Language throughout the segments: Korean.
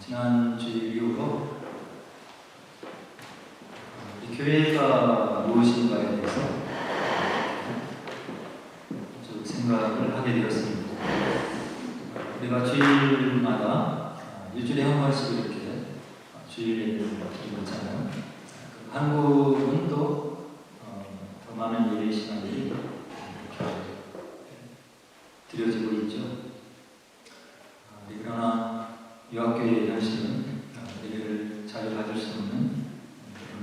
지난 주일 이후로 이 교회가 무엇인가에 대해서 좀 생각을 하게 되었습니다. 우리가 주일마다 일주일에 한 번씩 이렇게 주일 예배를 드리잖아요. 한국은 또 더 많은 예배 시간들이 이렇게 드려지고 있죠. 그러나 유학교의 현실은 예배를 자주 받을 수 없는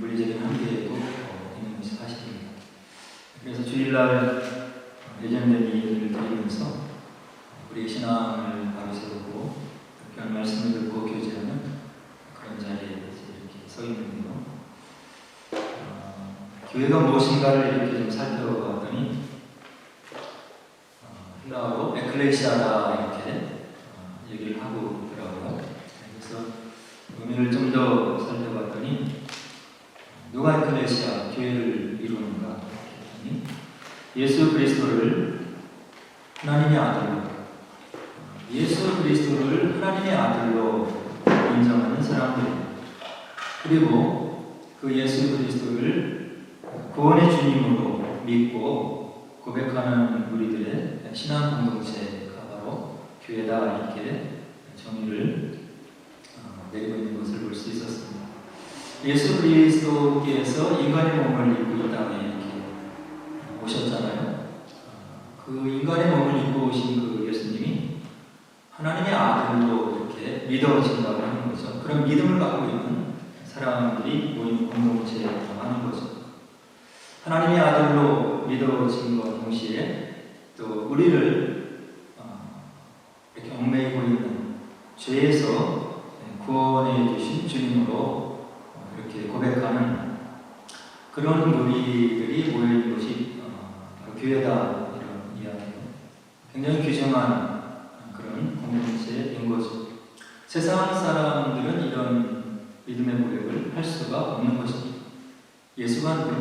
물리적인 한계에도 있는 것이 사실입니다. 그래서 주일날 예정된 예배를 드리면서 우리의 신앙을 바로 세우고 그런 말씀을 듣고 교제하는 그런 자리에 이렇게 서 있는데요. 교회가 무엇인가를 이렇게 좀 살펴봤더니 헬라어로 에클레시아다 이렇게 얘기를 하고 있더라고요. 그래서 의미를 좀 더 살펴봤더니 누가 에클레시아, 교회를 이루는가 했더니 예수 그리스도를 하나님의 아들로, 예수 그리스도를 하나님의 아들로 인정하는 사람들, 그리고 그 예수 그리스도를 구원의 주님으로 믿고 고백하는 우리들의 신앙 공동체가 바로 교회다, 이렇게 정의를 내리고 있는 것을 볼 수 있었습니다. 예수 그리스도께서 인간의 몸을 입고 이 땅에 이렇게 오셨잖아요. 그 인간의 몸을 입고 오신 그 예수님이 하나님의 아들로 이렇게 믿어진다고 하는 거죠. 그런 믿음을 갖고 있는 사람들이 모인 공동체라고 하는 거죠. 하나님의 아들로 믿어진 것 동시에 또 우리를 이렇게 얽매이고 있는 죄에서 구원해 주신 주님으로 이렇게 고백하는 그런 우리들이 모여있는 것이 바로 교회다, 이런 이야기예요. 굉장히 귀중한 그런 공동체인 거죠. 세상 사람들은 이런 믿음의 고백을 할 수가 없는 것입니다. 예수가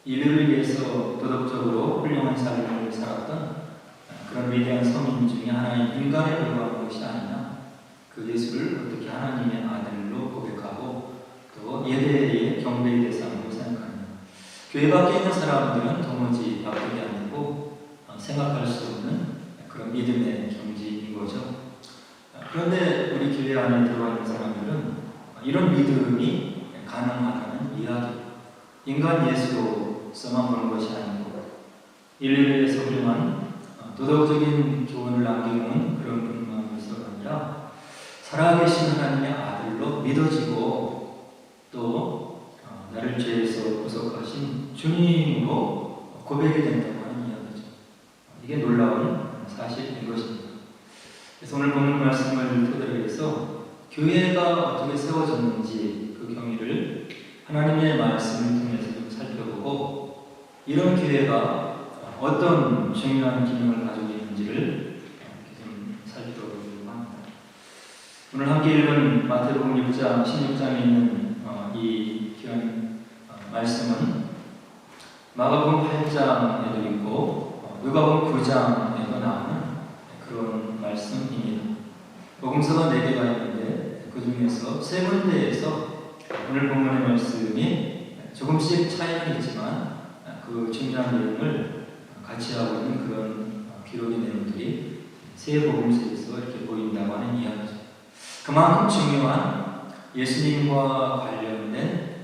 이들을 위해서 도덕적으로 훌륭한 삶을 살았던 그런 위대한 성인 중에 하나인 인간에 불과한 것이 아니냐, 그 예수를 어떻게 하나님의 아들로 고백하고 또 예배의 경배의 대상으로 생각하느냐. 교회 밖에 있는 사람들은 도무지 납득이 안 되고 생각할 수 없는 그런 믿음의 경지인 거죠. 그런데 우리 교회 안에 들어와 있는 사람들은 이런 믿음이 가능하다는 이야기, 인간 예수로서만 보는 것이 아니고 인류를 위해서 훌륭한 도덕적인 교훈을 남기는 그런 분만으로서가 아니라 살아계신 하나님의 아들로 믿어지고 또 나를 죄에서 구속하신 주님으로 고백이 된다고 하는 이야기죠. 이게 놀라운 사실인 것입니다. 그래서 오늘 보는 말씀을 토대로 해서 교회가 어떻게 세워졌는지 그 경위를 하나님의 말씀을 통해서 좀 살펴보고 이런 교회가 어떤 중요한 기능을 가지고 있는지를 좀 살펴보려고 합니다. 오늘 함께 읽은 마태복음 6장, 16장에 있는 이 귀한 말씀은 마가복음 8장에도 있고 누가복음 9장에도 나오는 그런 말씀입니다. 복음서가 4개가 있는데 그 중에서 3군데에서 오늘 본문의 말씀이 조금씩 차이는 있지만 그 중요한 내용을 같이 하고 있는 그런 기록의 내용들이 세 복음서에서 이렇게 보인다고 하는 이야기죠. 그만큼 중요한 예수님과 관련된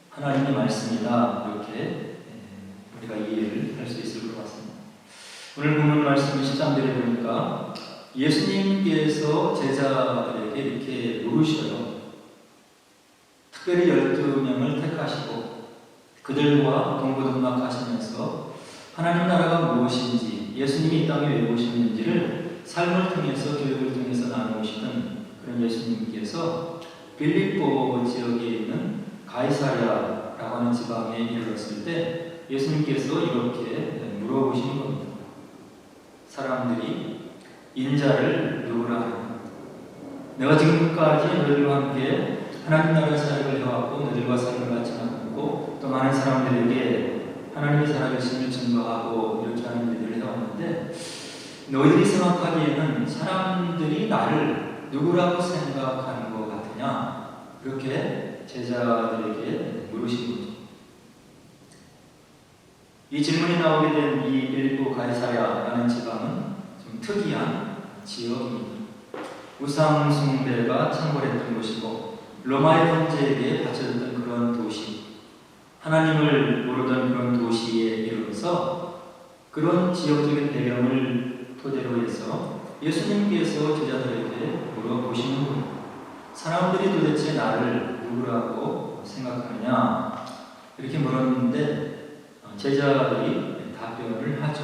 하나님의 말씀이다, 이렇게 우리가 이해를 할 수 있을 것 같습니다. 오늘 본문 말씀 10장들에 보니까 예수님께서 제자들에게 이렇게 물으셔요. 특별히 12명을 택하시고 그들과 동고동락하시면서 하나님 나라가 무엇인지, 예수님이 이 땅에 왜 오셨는지를 삶을 통해서, 교육을 통해서 나누시던 그런 예수님께서 빌립보 지역에 있는 가이사랴라고 하는 지방에 이르렀을 때 예수님께서 이렇게 물어보시는 겁니다. 사람들이 인자를 누구라 하느냐? 내가 지금까지 너희들과 함께 하나님 나라의 사역을 해왔고 너희들과 삶을 같이 나누고 또 많은 사람들에게 하나님의 살아계심을 증거하고 이렇게 하는 일들을 해왔는데 너희들이 생각하기에는 사람들이 나를 누구라고 생각하는 것 같으냐? 그렇게 제자들에게 물으신 거죠. 이 질문이 나오게 된 이 빌립보 가이사랴라는 지방은 좀 특이한 지역입니다. 우상 숭배가 창궐했던 곳이고 로마의 황제에게 바쳐졌던 그런 도시, 하나님을 모르던 그런 도시에 이르러서 그런 지역적인 배경을 토대로 해서 예수님께서 제자들에게 물어보시는 거예요. 사람들이 도대체 나를 누구라고 생각하느냐? 이렇게 물었는데 제자들이 답변을 하죠.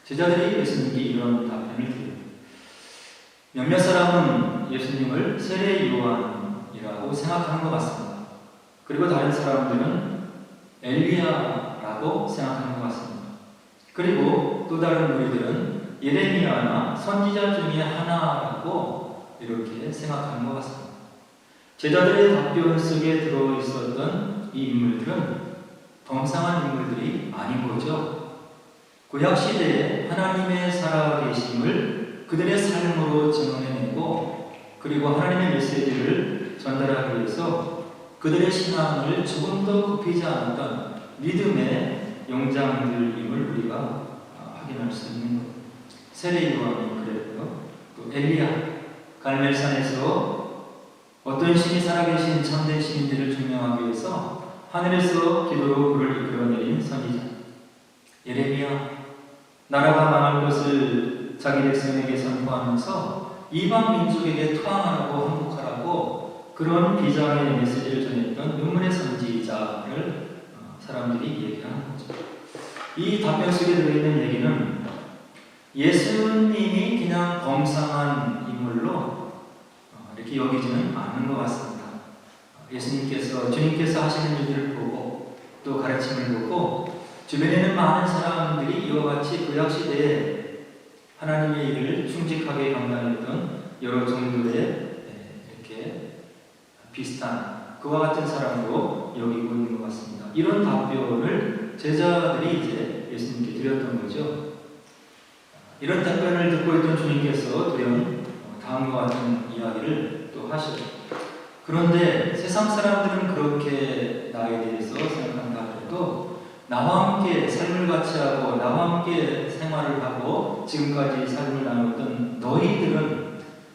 제자들이 예수님께 이런 답변을 드려요. 몇몇 사람은 예수님을 세례 요한이라고 생각하는 것 같습니다. 그리고 다른 사람들은 엘리야라고 생각하는 것 같습니다. 그리고 또 다른 무리들은 예레미야나 선지자 중에 하나라고 이렇게 생각하는 것 같습니다. 제자들의 답변 속에 들어있었던 이 인물들은 범상한 인물들이 아닌 거죠. 구약 시대에 하나님의 살아계심을 그들의 삶으로 증언해내고 그리고 하나님의 메시지를 전달하기 위해서 그들의 신앙을 조금 더 굽히지 않았던 믿음의 용장들임을 우리가 확인할 수 있는 것. 세례 요한이 그랬고요. 또 엘리야, 갈멜산에서 어떤 신이 살아계신 참된 신인들을 증명하기 위해서 하늘에서 기도로 불을 이끌어내린 선지자 예레미야, 나라가 망할 것을 자기 백성에게 선포하면서 이방 민족에게 투항하라고 항복하라고 그런 비장의 메시지를 전했던 눈물의 선지자를 사람들이 얘기하는 거죠. 이 답변 속에 들어있는 얘기는 예수님이 그냥 범상한 인물로 이렇게 여기지는 않는 것 같습니다. 주님께서 하시는 일들을 보고 또 가르침을 보고 주변에는 많은 사람들이 이와 같이 구약 시대에 하나님의 일을 충직하게 감당했던 여러 종들의 이렇게 비슷한 그와 같은 사람으로 여기고 있는 것 같습니다. 이런 답변을 제자들이 이제 예수님께 드렸던 거죠. 이런 답변을 듣고 있던 주님께서 또한 다음과 같은 이야기를 또 하시죠. 그런데 세상 사람들은 그렇게 나에 대해서 생각한다 해도 나와 함께 삶을 같이 하고 나와 함께 생활을 하고 지금까지 삶을 나눴던 너희들은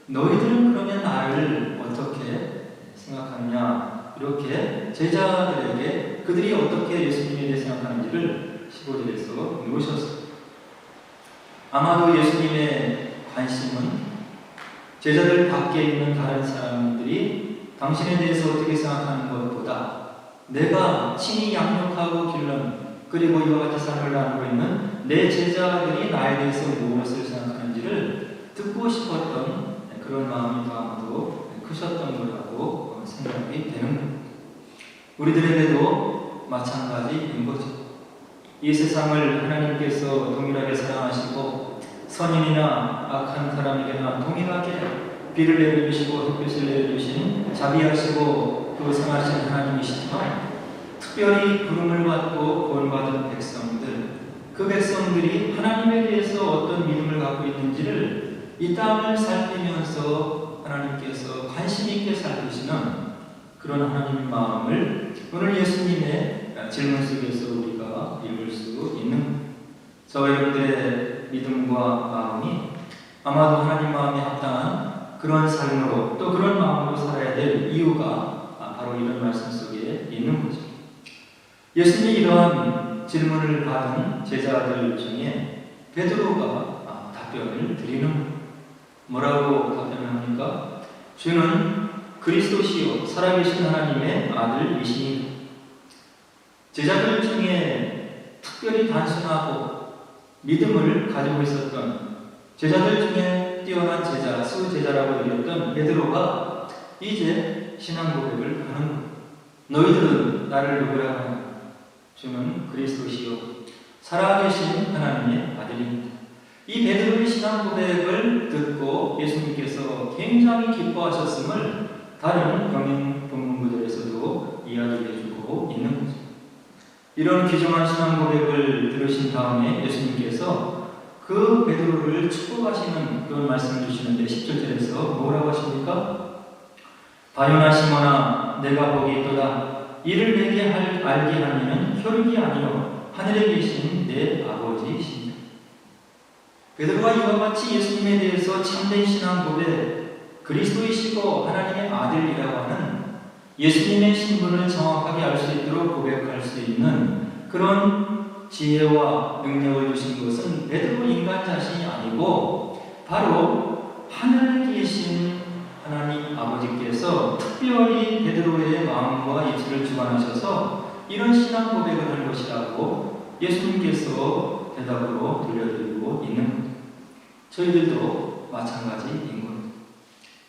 그러면 나를 어떻게 생각하느냐? 이렇게 제자들에게 그들이 어떻게 예수님에 대해 생각하는지를 15절에서 물으셨습니다. 아마도 예수님의 관심은 제자들 밖에 있는 다른 사람들이 당신에 대해서 어떻게 생각하는 것보다 내가 친히 양육하고 길러는 그리고 이와 같은 삶을 나누고 있는 내 제자들이 나에 대해서 무엇을 생각하는지를 듣고 싶었던 그런 마음이 아마도 크셨던 거라고 생각이 되는 겁니다. 우리들에게도 마찬가지인 거죠. 이 세상을 하나님께서 동일하게 사랑하시고 선인이나 악한 사람에게나 동일하게 비를 내려주시고 햇빛을 내려주신 자비하시고 또 선하신 하나님이시지만 특별히 부름을 받고 구원받은 백성들, 그 백성들이 하나님에 대해서 어떤 믿음을 갖고 있는지를 이 땅을 살피면서 하나님께서 관심 있게 살피시는 그런 하나님의 마음을 오늘 예수님의 질문 속에서 우리가 읽을 수 있는 겁니다. 저와 여러분들의 믿음과 마음이 아마도 하나님 마음에 합당한 그런 삶으로 또 그런 마음으로 살아야 될 이유가 바로 이런 말씀 속에 있는 거죠. 예수님이 이러한 질문을 받은 제자들 중에 베드로가 답변을 드리는 거예요. 뭐라고 답변을 합니까? 주는 그리스도시요 살아계신 하나님의 아들이시니. 제자들 중에 특별히 단순하고 믿음을 가지고 있었던 제자들 중에 뛰어난 제자, 수제자라고 불렸던 베드로가 이제 신앙 고백을 하는 거예요. 너희들은 나를 누구라고 하냐? 주는 그리스도시요 살아계신 하나님의 아들입니다. 이 베드로의 신앙 고백을 듣고 예수님께서 굉장히 기뻐하셨음을 다른 경영 본문 구절에서도 이야기해주고 있는 거죠. 이런 귀중한 신앙 고백을 들으신 다음에 예수님께서 그 베드로를 축복하시는 그런 말씀을 주시는데 17절에서 뭐라고 하십니까? 바요나 시몬아 내가 복이 있도다. 이를 내게 알게 하면은 혈육이 아니요 하늘에 계신 내 아버지이시니. 베드로가 이와 같이 예수님에 대해서 참된 신앙 고백, 그리스도이시고 하나님의 아들이라고 하는 예수님의 신분을 정확하게 알 수 있도록 고백할 수 있는 그런 지혜와 능력을 주신 것은 베드로 인간 자신이 아니고 바로 하늘에 계신 하나님 아버지께서 특별히 베드로의 마음과 입술을 주관하셔서 이런 신앙 고백을 한 것이라고 예수님께서 대답으로 들려드리고 있는 것. 저희들도 마찬가지인 것.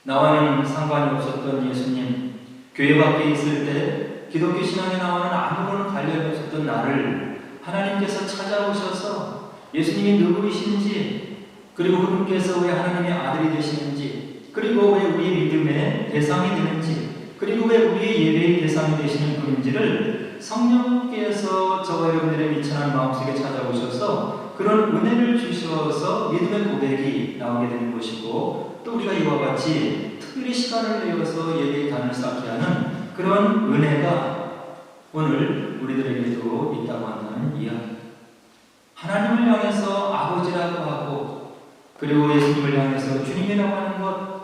나와는 상관이 없었던 예수님, 교회 밖에 있을 때 기독교 신앙에 나와는 아무런 관련이 없었던 나를 하나님께서 찾아오셔서 예수님이 누구이신지, 그리고 그분께서 왜 하나님의 아들이 되시는지, 그리고 왜 우리의 믿음의 대상이 되는지, 그리고 왜 우리의 예배의 대상이 되시는 분인지를 성령께서 저와 여러분들의 미천한 마음속에 찾아오셔서 그런 은혜를 주셔서 믿음의 고백이 나오게 되는 것이고, 또 우리가 이와 같이 특별히 시간을 내어서 예배의 단을 쌓게 하는 그런 은혜가 오늘 우리들에게도 있다고 한다는 이야기. 하나님을 향해서 아버지라고 하고, 그리고 예수님을 향해서 주님이라고 하는 것,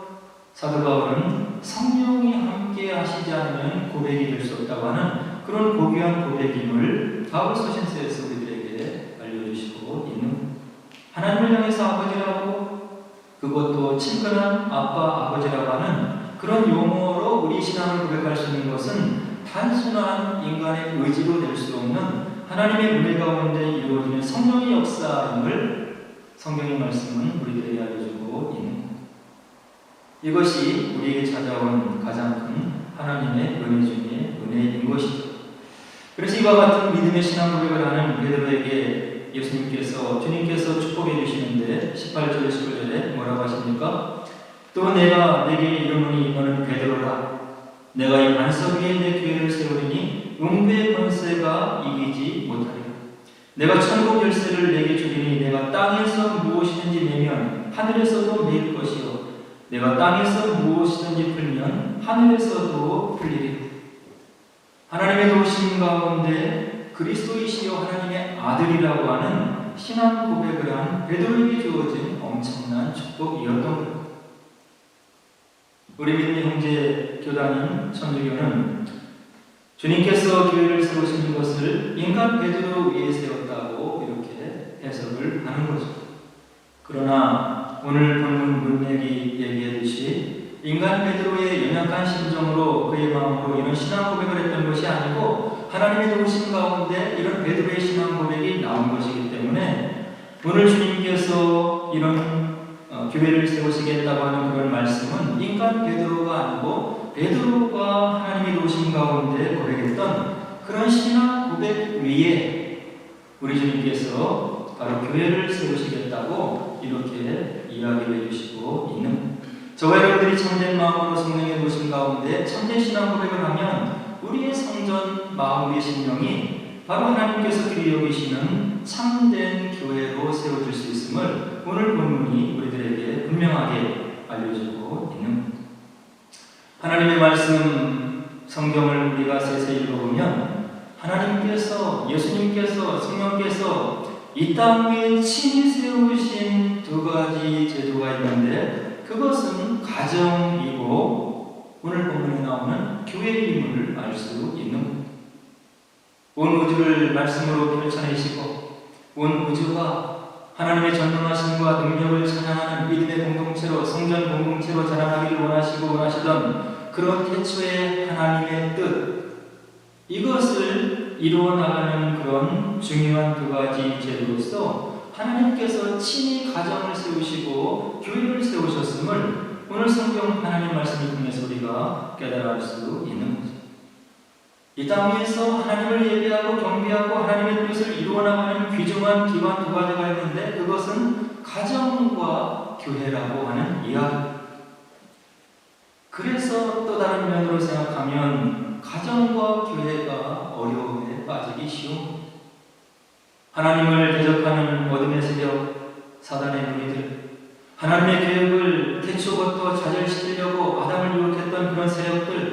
사도 바울은 성령이 함께 하시지 않으면 고백이 될 수 없다고 하는 그런 고귀한 고백임을 바울 서신서에서 우리들에게 알려주시고 있는, 하나님을 향해서 아버지라고, 그것도 친근한 아빠, 아버지라고 하는 그런 용어로 우리 신앙을 고백할 수 있는 것은 단순한 인간의 의지로 될 수 없는 하나님의 은혜 가운데 이루어지는 성령의 역사임을 성경의 말씀은 우리들에게 알려주고 있는 것. 이것이 우리에게 찾아온 가장 큰 하나님의 은혜 중에 은혜인 것이죠. 그래서 이와 같은 믿음의 신앙 고백을 하는 베드로에게 예수님께서, 주님께서 축복해 주시는데 18절 19절에 뭐라고 하십니까? 또 내가 내게 이르노니 너는 베드로라. 내가 이 반석 위에 내 교회를 세우리니 음부의 권세가 이기지 못하리라. 내가 천국 열쇠를 내게 주리니 내가 땅에서 무엇이든지 내면 하늘에서도 내릴 것이요 내가 땅에서 무엇이든지 풀면 하늘에서도 풀리리라. 하나님의 도우심 가운데 그리스도이시여 하나님의 아들이라고 하는 신앙 고백을 한 베드로에게 주어진 엄청난 축복이었던 것. 우리 믿음의 형제 교단인 천주교는 주님께서 교회를 세우시는 것을 인간 베드로 위에 세웠다고 이렇게 해석을 하는 거죠. 그러나 오늘 본문 문맥이 얘기했듯이 인간 베드로의 연약한 심정으로 그의 마음으로 이런 신앙 고백을 했던 것이 아니고 하나님의 도우심 가운데 이런 베드로의 신앙 고백이 나온 것이기 때문에 오늘 주님께서 이런 교회를 세우시겠다고 하는 그런 말씀은 인간 베드로가 아니고 베드로가 하나님의 도우심 가운데 고백했던 그런 신앙 고백 위에 우리 주님께서 바로 교회를 세우시겠다고 이렇게 이야기를 해주시고 있는, 저와 여러분들이 참된 마음으로 성령의 도우심 가운데 참된 신앙 고백을 하면 우리의 성전 마음의 심령이 바로 하나님께서 귀히 여기시는 참된 교회로 세워질 수 있음을 오늘 본문이 우리들에게 분명하게 알려주고 있는 것. 하나님의 말씀 성경을 우리가 세세히 읽어보면 하나님께서, 예수님께서, 성령께서 이 땅 위에 친히 세우신 두 가지 제도가 있는데 그것은 가정이고 오늘 본문에 나오는 교회임을 알 수 있는 것. 온 우주를 말씀으로 펼쳐내시고 온 우주가 하나님의 전능하심과 능력을 찬양하는 믿음의 공동체로, 성전 공동체로 자라나기를 원하시던 그런 태초의 하나님의 뜻, 이것을 이루어 나가는 그런 중요한 두 가지 제도로서 하나님께서 친히 가정을 세우시고 교회를 세우셨음을 오늘 성경 하나님 말씀을 통해서 우리가 깨달아 알 수 있는 거죠. 이 땅 위에서 하나님을 예배하고 경배하고 하나님의 뜻을 이루어나가는 귀중한 기관 두 가지가 있는데 그것은 가정과 교회라고 하는 이야기. 그래서 또 다른 면으로 생각하면 가정과 교회가 어려움에 빠지기 쉬운, 하나님을 대적하는 어둠의 세력, 사단의 무리들, 하나님의 계획을 태초부터 좌절시키려고 아담을 유혹했던 그런 세력들,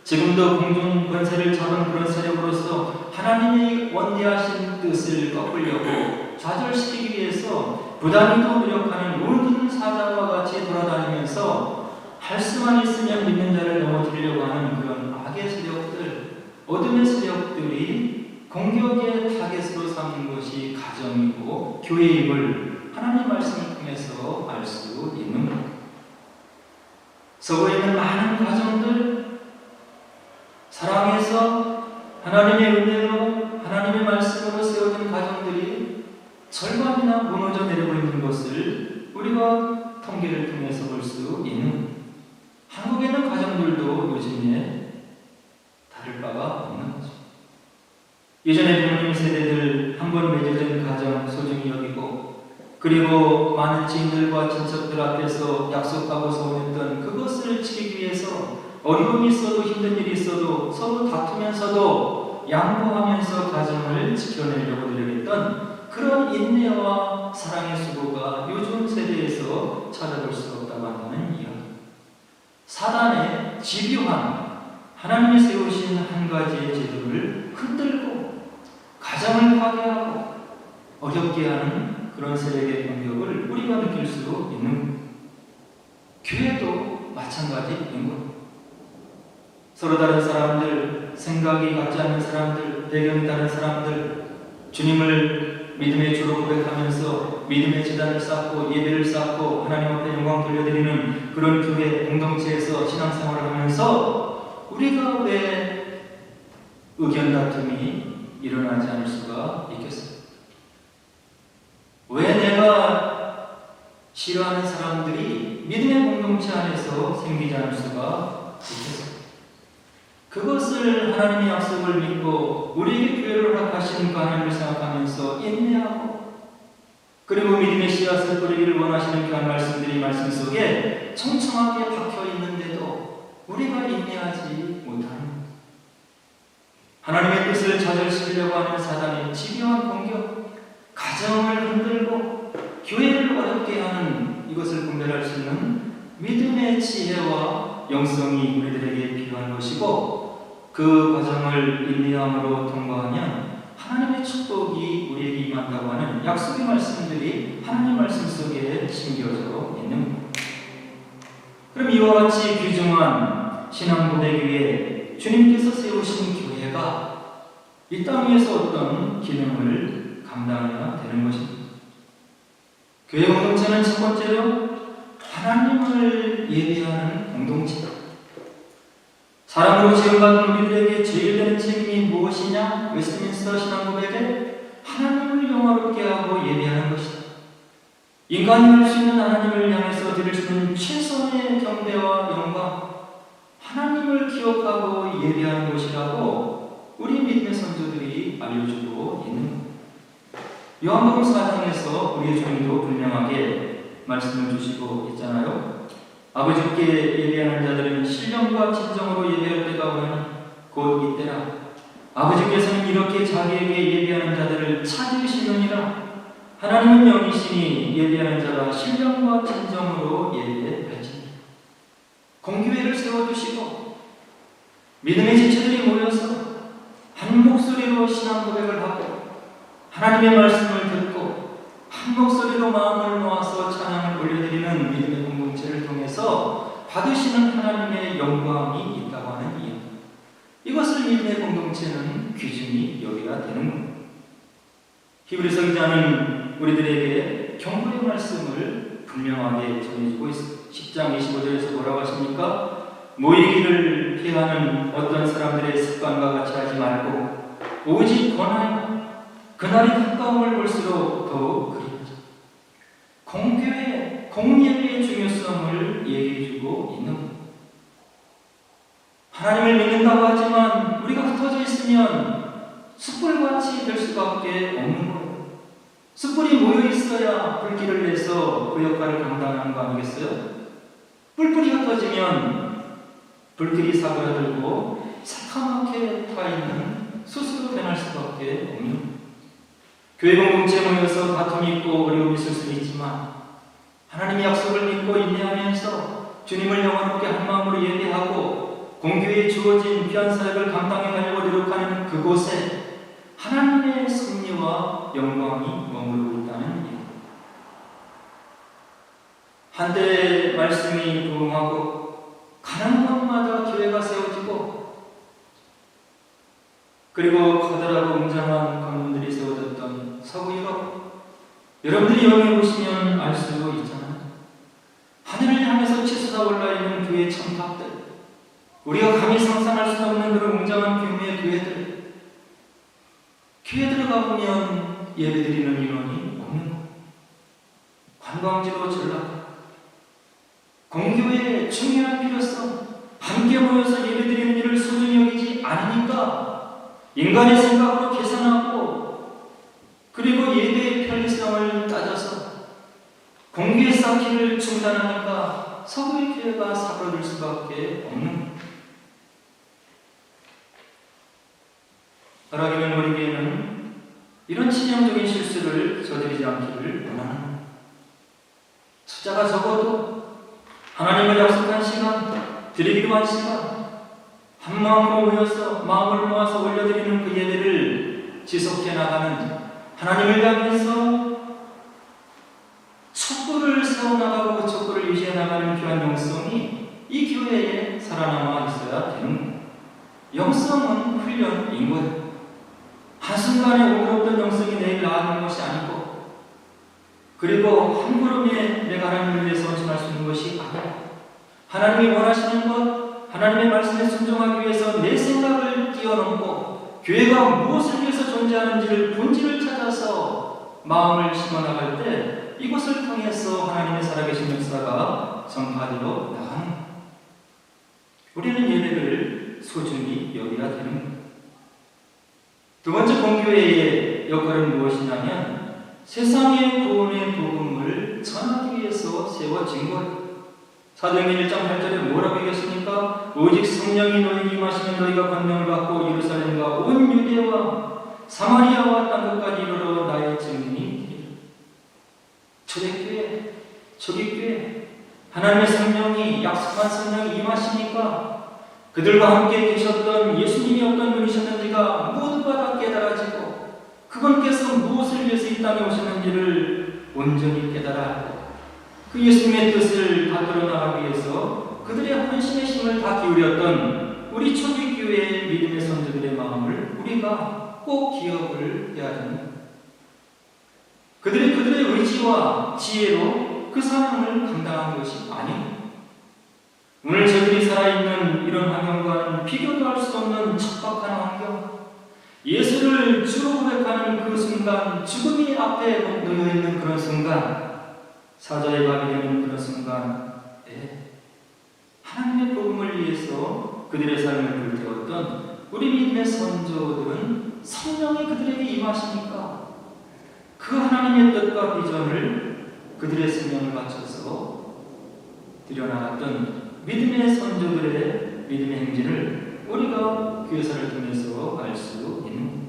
지금도 공중 권세를 잡은 그런 세력으로서 하나님의 원대하신 뜻을 꺾으려고 좌절시키기 위해서 부단히도 노력하는 모든 사자와 같이 돌아다니면서 할 수만 있으면 믿는 자를 넘어뜨리려고 하는 그런 악의 세력들, 어둠의 세력들이 공격의 타겟으로 삼는 것이 가정이고 교회임을 하나님 말씀을 통해서 알 수 있는 것. 서구에 있는 많은 가정들, 사랑해서 하나님의 은혜로 하나님의 말씀으로 세워진 가정들이 절반이나 무너져 내리고 있는 것을 우리가 통계를 통해서 볼 수 있는, 한국에 있는 가정들도 요즘에 다를 바가 없는 거죠. 예전에 부모님 세대들 한 번 맺어진 가정 소중히 여기고, 그리고 많은 지인들과 친척들 앞에서 약속하고 소원했던 그것을 지키기 위해서 어려움이 있어도 힘든 일이 있어도 서로 다투면서도 양보하면서 가정을 지켜내려고 노력했던 그런 인내와 사랑의 수고가 요즘 세대에서 찾아볼 수 없다고 한다는 이야기. 사단의 집요한 하나님이 세우신 한 가지의 제도를 흔들고 가정을 파괴하고 어렵게 하는 그런 세력의 공격을 우리가 느낄 수 있는, 교회도 마찬가지인 것. 서로 다른 사람들, 생각이 같지 않는 사람들, 배경이 다른 사람들, 주님을 믿음의 주로 고백하면서 믿음의 재단을 쌓고 예배를 쌓고 하나님 앞에 영광 돌려드리는 그런 교회 공동체에서 신앙생활을 하면서 우리가 왜 의견 다툼이 일어나지 않을 수가 있겠어요? 왜 내가 싫어하는 사람들이 믿음의 공동체 안에서 생기지 않을 수가 있겠어요? 그것을 하나님의 약속을 믿고 우리에게 교회를 허락하신 그 하나님을 생각하면서 인내하고, 그리고 믿음의 씨앗을 뿌리기를 원하시는 그 말씀들이 말씀 속에 청청하게 박혀 있는데도 우리가 인내하지 못하는, 하나님의 뜻을 좌절시키려고 하는 사단의 집요한 공격, 가정을 흔들고 교회를 어렵게 하는 이것을 분별할 수 있는 믿음의 지혜와 영성이 우리들에게 필요한 것이고, 그 과정을 인내함으로 통과하면 하나님의 축복이 우리에게 임한다고 하는 약속의 말씀들이 하나님 말씀 속에 심겨져 있는 것. 그럼 이와 같이 귀중한 신앙 고백 위에 주님께서 세우신 교회가 이 땅 위에서 어떤 기능을 감당해야 되는 것입니다. 교회 공동체는 첫 번째로 하나님을 예배하는 공동체다. 사람으로 지음받은 우리들에게 제일 되는 책임이 무엇이냐? 웨스트민스터 신앙 고백에 하나님을 영화롭게 하고 예배하는 것이다. 인간이 할 수 있는 하나님을 향해서 드릴 수 있는 최선의 경배와 영광, 하나님을 기억하고 예배하는 것이라고 우리 믿음의 선조들이 알려주고 있는 것. 요한복음 4장에서 우리의 주님도 분명하게 말씀을 주시고 있잖아요. 아버지께 예배하는 자들은 신령과 진정으로 예배할 때가 오나니 곧 이때라. 아버지께서는 이렇게 자기에게 예배하는 자들을 찾으시느니라. 하나님은 영이시니 예배하는 자가 신령과 진정으로 예배할지니. 공교회를 세워두시고 믿음의 지체들이 모여서 한 목소리로 신앙 고백을 하고 하나님의 말씀을 듣고 한 목소리로 마음을 모아서 찬양을 올려드리는 믿음의 공동체를 통해서 받으시는 하나님의 영광이 있다고 하는 이야기. 이것을 믿음의 공동체는 귀중히 여겨야 되는 겁니다. 히브리서 기자는 우리들에게 경고의 말씀을 분명하게 전해주고 있습니다. 10장 25절에서 뭐라고 하십니까? 모이기를 피하는 어떤 사람들의 습관과 같이 하지 말고 오직 권하여 그날이 가까움을 볼수록 더욱 그리하자. 공교회, 공예배의 중요성을 얘기해주고 있는 것. 하나님을 믿는다고 하지만 우리가 흩어져 있으면 숯불같이 될 수밖에 없는 거예요. 숯불이 모여 있어야 불길을 내서 그 역할을 감당하는 거 아니겠어요? 뿔뿔이 흩어지면 불길이 사그라들고 새카맣게 타있는 숯으로 변할 수밖에 없는 거예요. 교회 공동체 모여서 다툼이 있고 어려움이 있을 수 있지만 하나님의 약속을 믿고 인내하면서 주님을 영원롭게 한 마음으로 예배하고 공교에 주어진 귀한 사역을 감당해가려고 노력하는 그곳에 하나님의 섭리와 영광이 머무르고 있다는 일. 한때 말씀이 부흥하고 가는 곳마다 교회가 세워지고 그리고 커다랗고 웅장한 건물들이 세워졌던 서구 유럽, 여러분들이 여기 보시면 알 수 있잖아요. 하늘을 향해서 치솟아 올라있는 교회의 첨탑들, 우리가 감히 상상할 수 없는 그런 웅장한 규모의 교회들, 교회들 가보면 예배드리는 인원이 없는 것, 관광지로 전락하고 공교의 중요한 필요성, 함께 모여서 예배드리는 일을 소중히 여기지 않으니까 인간의 생각으로 계산하고 그리고 예배의 편리성을 따져서 공교의 쌓기를 중단하니까 서구의 교회가 사그러들 수밖에 없는 것. 바라기는 우리 교회는 이런 치명적인 실수를 저지르지 않기를 원하는 것. 숫자가 적어도 하나님을 약속한 시간, 드리기로 한 시간, 한 마음으로 모여서 마음을 모아서 올려드리는 그 예배를 지속해 나가는 하나님을 향해서 촛불을 세워나가고 그 촛불을 유지해 나가는 귀한 영성이 이 교회에 살아남아 있어야 되는 거예요. 영성은 훈련인 거예요. 한순간에 오늘 어떤 영성이 내일 나아가는 것이 아니고 그리고 한 걸음에 내가 하나님을 위해서 헌신할 수 있는 것이 아니고 하나님이 원하시는 것, 하나님의 말씀에 순종하기 위해서 내 생각을 뛰어넘고 교회가 무엇을 위해서 존재하는지를 본질을 찾아서 마음을 심어나갈 때 이것을 통해서 하나님의 살아계신 역사가 전파되어 나가는 것. 우리는 예배를 소중히 여겨야 되는 것. 두 번째 공교회의 역할은 무엇이냐면 세상의 구원의 복음을 전하기 위해서 세워진 것. 사도행전 1장 8절에 뭐라고 얘기했습니까? 오직 성령이 너희에게 임하시면 너희가 권능을 받고 예루살렘과 온 유대와 사마리아와 땅 끝까지 이르러 나의 증인이 되리라. 초대교회, 초기교회, 하나님의 성령이 약속한 성령이 임하시니까 그들과 함께 계셨던 예수님이 어떤 분이셨는지가 모두가 다 깨달아지고 그분께서 무엇을 위해서 이 땅에 오셨는지를 온전히 깨달아 그 예수님의 뜻을 받들어 나가기 위해서 그들의 헌신의 힘을 다 기울였던 우리 초기교회의 믿음의 선조들의 마음을 우리가 꼭 기억을 해야 합니다. 그들의 의지와 지혜로 그 사명을 감당한 것이 아닙니다. 오늘 저들이 살아있는 이런 환경과는 비교도 할 수 없는 척박한 환경, 예수를 주로 고백하는 그 순간, 죽음이 앞에 놓여있는 그런 순간, 사자의 밥이 되는 그런 순간에 하나님의 복음을 위해서 그들의 삶을 불태웠던 우리 믿음의 선조들은 성령이 그들에게 임하시니까 그 하나님의 뜻과 비전을 그들의 생명을 바쳐서 드려나갔던 믿음의 선조들의 믿음의 행진을 우리가 교회사를 통해서 알 수 있는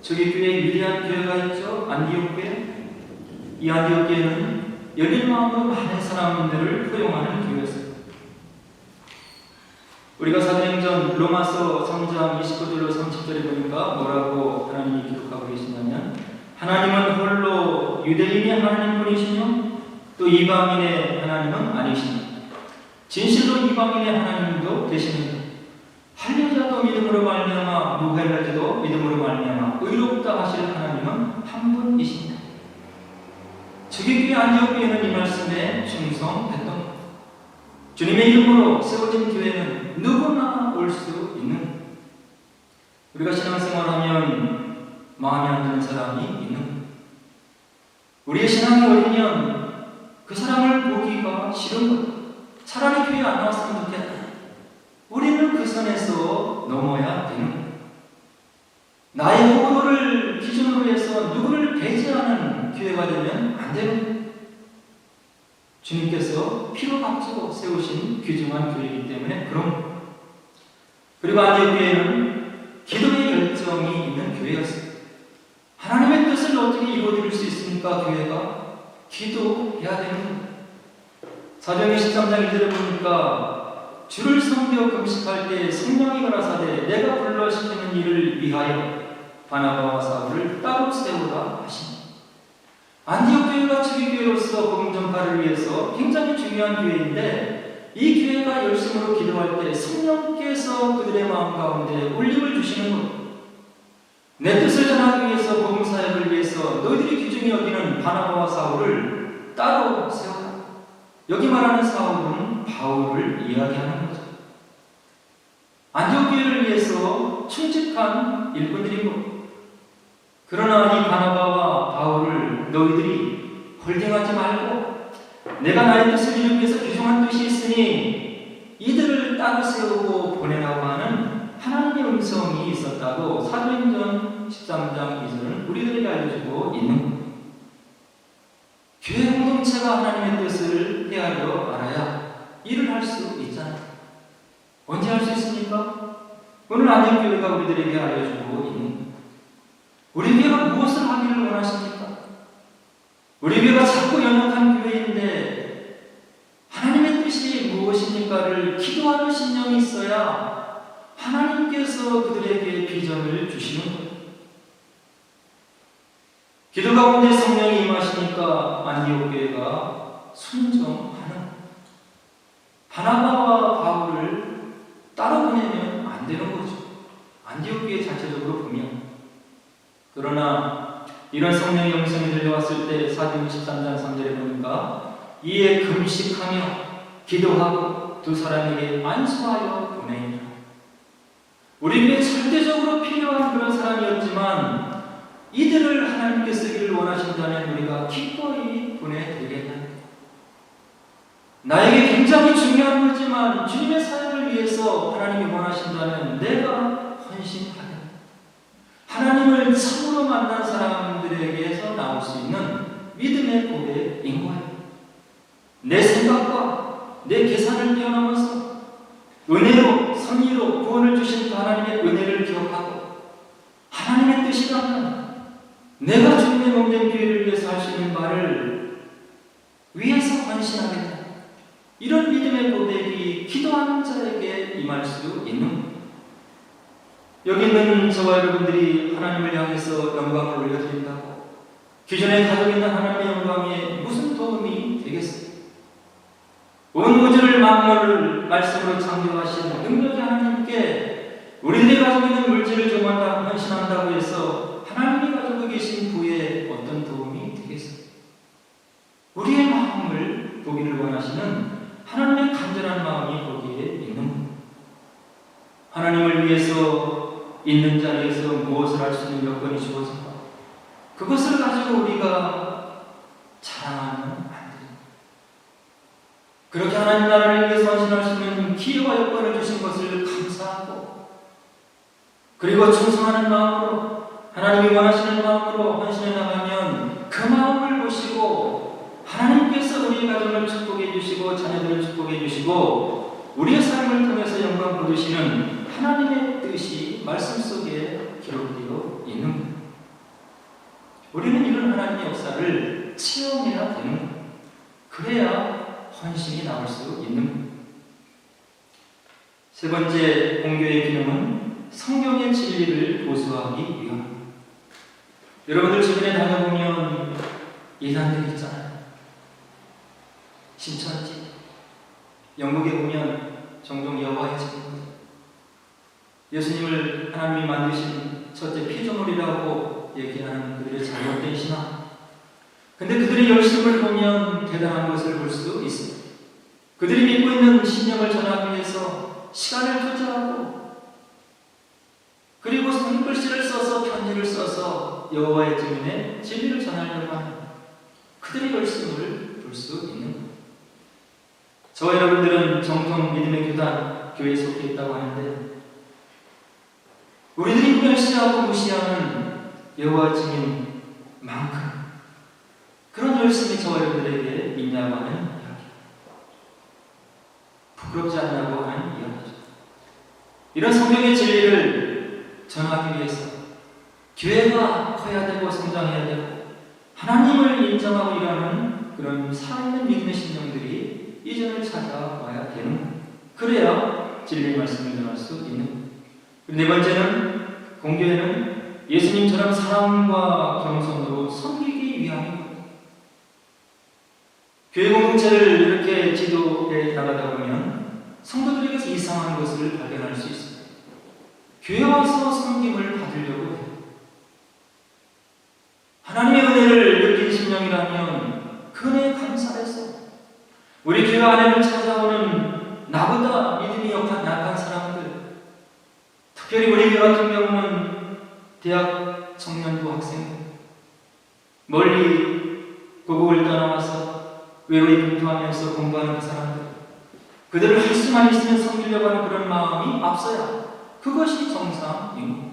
저기 교회에 위대한 교회가 있죠. 안디옥 교회. 이 안디옥 교회는 열린 마음으로 많은 사람들을 포용하는 교회였습니다. 우리가 사도행전 로마서 3장 29절로 30절에 보니까 뭐라고 하나님이 기록하고 계시냐면 하나님은 홀로 유대인의 하나님 분이시며 또 이방인의 하나님은 아니시니 진실로 이방인의 하나님도 되시느니라. 할례자도 믿음으로 말미암아 무할례자도 믿음으로 말미암아 의롭다 하실 하나님은 한 분이십니다. 저기 교회 안디옥 교회는 이 말씀에 충성했던 것. 주님의 이름으로 세워진 교회는 누구나 올 수 있는. 우리가 신앙생활하면 마음에 안 드는 사람이 있는. 우리의 신앙이 어리면 그 사람을 보기가 싫은 것. 차라리 교회 안 나왔으면 좋겠다. 우리는 그 선에서 넘어야 되는 거예요. 나의 호불호를 기준으로 해서 누구를 배제하는 교회가 되면 안 되는 거예요. 주님께서 피로 값지고 세우신 귀중한 교회이기 때문에 그런 거예요. 그리고 안디옥 교회는 기도의 열정이 있는 교회였어요. 하나님의 뜻을 어떻게 이루어드릴 수 있습니까? 교회가 기도해야 되는 거예요. 사도행전 13장 1절에 보니까 주를 섬겨 금식할 때 성령이 가라사대 내가 불러 시키는 일을 위하여 바나바와 사울을 따로 세우라 하시니 안디옥 교회가 주기교회로서 복음 전파를 위해서 굉장히 중요한 교회인데 이 교회가 열심으로 기도할 때 성령께서 그들의 마음 가운데 울림을 주시는 것. 내 뜻을 전하기 위해서 복음 사역을 위해서 너희들이 귀중히 여기는 바나바와 사울을 따로 세워라. 여기 말하는 사울은 바울을 이야기하는 거죠. 안디옥 교회를 위해서 충직한 일꾼들인 것. 그러나 이 바나바와 바울을 너희들이 홀딩하지 말고 내가 나의 뜻을 이루기 위해서 귀중한 뜻이 있으니 이들을 따로 세우고 보내라고 하는 하나님의 음성이 있었다고 사도행전 13장 2절은 우리들에게 알려주고 있는 겁니다. 교회 공동체가 하나님의 뜻을 헤아려 알아야 일을 할 수 있잖아요. 언제 할 수 있습니까? 오늘 안디옥 교회가 우리들에게 알려주고 있는 겁니다. 우리 교회가 무엇을 하기를 원하십니까? 우리 교회가 자꾸 연약한 교회인데 하나님의 뜻이 무엇입니까를 기도하는 신령이 있어야 하나님께서 그들에게 비전을 주시는 거예요. 기도 가운데 성령이 임하시니까 안디옥 교회가 순종하는 바나바와 바울을 따로 보내면 안 되는 거죠. 안디옥 교회 자체적으로 보면. 그러나 이런 성령의 음성이 들려왔을 때 사도행전 13장 3절에 보니까 이에 금식하며 기도하고 두 사람에게 안수하여 보내니라. 우리에게 절대적으로 필요한 그런 사람이었지만 이들을 하나님께 쓰기를 원하신다면 우리가 기꺼이 보내드리겠나요? 나에게 굉장히 중요한 거지만 주님의 사역을 위해서 하나님이 원하신다면 내가 헌신하겠다. 하나님을 참으로 만난 사람들에게서 나올 수 있는 믿음의 고백인 거예요. 내 생각과 내 계산을 뛰어넘어서 은혜로, 선의로 구원을 주신 하나님의 은혜를 기억하고 하나님의 뜻이라면 내가 주님의 몸된 교회를 위해서 할 수 있는 바를 위해서 헌신하겠다. 이런 믿음의 고백이 기도하는 자에게 임할 수 있는 겁니다. 여기 있는 저와 여러분들이 하나님을 향해서 영광을 올려드린다고 기존에 가지고 있는 하나님의 영광에 무슨 도움이 되겠어요? 온 우주를 만물을 말씀으로 창조하신 능력의 하나님께 우리들이 가지고 있는 물질을 정한다 헌신한다고 해서 하나님이 가지고 계신 부에 어떤 도움이 되겠어요? 우리의 마음을 보기를 원하시는 하나님의 간절한 마음이 거기에 있는 겁니다. 하나님을 위해서 있는 자리에서 무엇을 할 수 있는 여건이 주어진다. 그것을 가지고 우리가 자랑하면 안 됩니다. 그렇게 하나님 나라를 위해서 헌신할 수 있는 기회와 여건을 주신 것을 감사하고 그리고 충성하는 마음으로 하나님이 원하시는 마음으로 헌신해 나가면 그 마음을 보시고 하나님께서 우리의 가정을 축복해 주시고 자녀들을 축복해 주시고 우리의 삶을 통해서 영광 받으시는 하나님의 뜻이 말씀 속에 기록되어 있는 겁니다. 우리는 이런 하나님의 역사를 체험해야 되는 겁니다. 그래야 헌신이 나올 수 있는 겁니다. 세 번째 공교의 기능은 성경의 진리를 보수하기 위함입니다. 여러분들 주변에 다녀보면 예단들 있잖아요. 신천지, 영국에 보면 종종 여호와의 증인, 예수님을 하나님이 만드신 첫째 피조물이라고 얘기하는 그들의 잘못된 신앙. 근데 그들의 열심을 보면 대단한 것을 볼 수 있습니다. 그들이 믿고 있는 신념을 전하기 위해서 시간을 투자하고 그리고 손글씨를 써서 편지를 써서 여호와의 증인의 진리를 전하려고 하는 그들의 열심을 볼 수 있는 겁니다. 저와 여러분들은 정통 믿음의 교단, 교회에 속해 있다고 하는데 우리들이 멸시하고 무시하는 여호와 증인만큼 그런 열심이 저와 여러분들에게 있냐고 하는 이야기. 부끄럽지 않냐고 하는 이야기죠. 이런 성경의 진리를 전하기 위해서 교회가 커야 되고 성장해야 되고 하나님을 인정하고 일하는 그런 살아있는 믿음의 신령들이 이전을 찾아와야 되는 겁니다. 그래야 진리의 말씀을 전할 수 있는. 네 번째는 공교회는 예수님처럼 사랑과 겸손으로 섬기기 위함입니다. 교회 공동체를 이렇게 지도해 나가다 보면 성도들에게서 이상한 것을 발견할 수 있습니다. 교회 와서 섬김을 받으려고 해요. 하나님의 은혜를 느낀 심령이라면 그 은혜에 감사해서 우리 교회 안에를 찾아오는 나보다 믿음이 약한 사람들, 특별히 우리 교회 같은 경우는 대학 청년부 학생들, 멀리 고국을 떠나와서 외로이 분투하면서 공부하는 그 사람들, 그들을 할 수만 있으면 섬기려고 하는 그런 마음이 앞서야 그것이 정상입니다.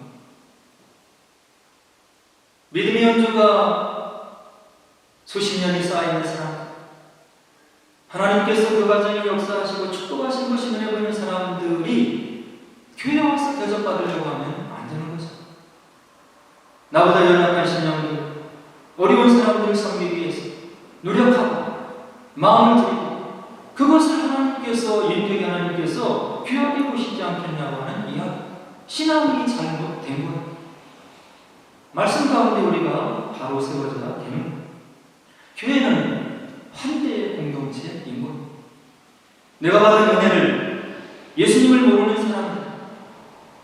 믿음의 연주가 수십 년이 쌓이는 사람, 하나님께서 그 가정에 역사하시고 축복하신 것이 눈에 보이는 사람들이 교회에 와서 대접받으려고 하면 안 되는 거죠. 나보다 연약한 신령들, 어려운 사람들을 섬기기 위해서 노력하고 마음을 들이고 그것을 하나님께서 인격의 하나님께서 귀하게 보시지 않겠냐고 하는 이야기, 신앙이 잘못된 거예요. 말씀 가운데 우리가 바로 세워져야 되는 거예요. 교회는 환대의 공동체인 거예요. 내가 받은 은혜를 예수님을 모르는 사람들,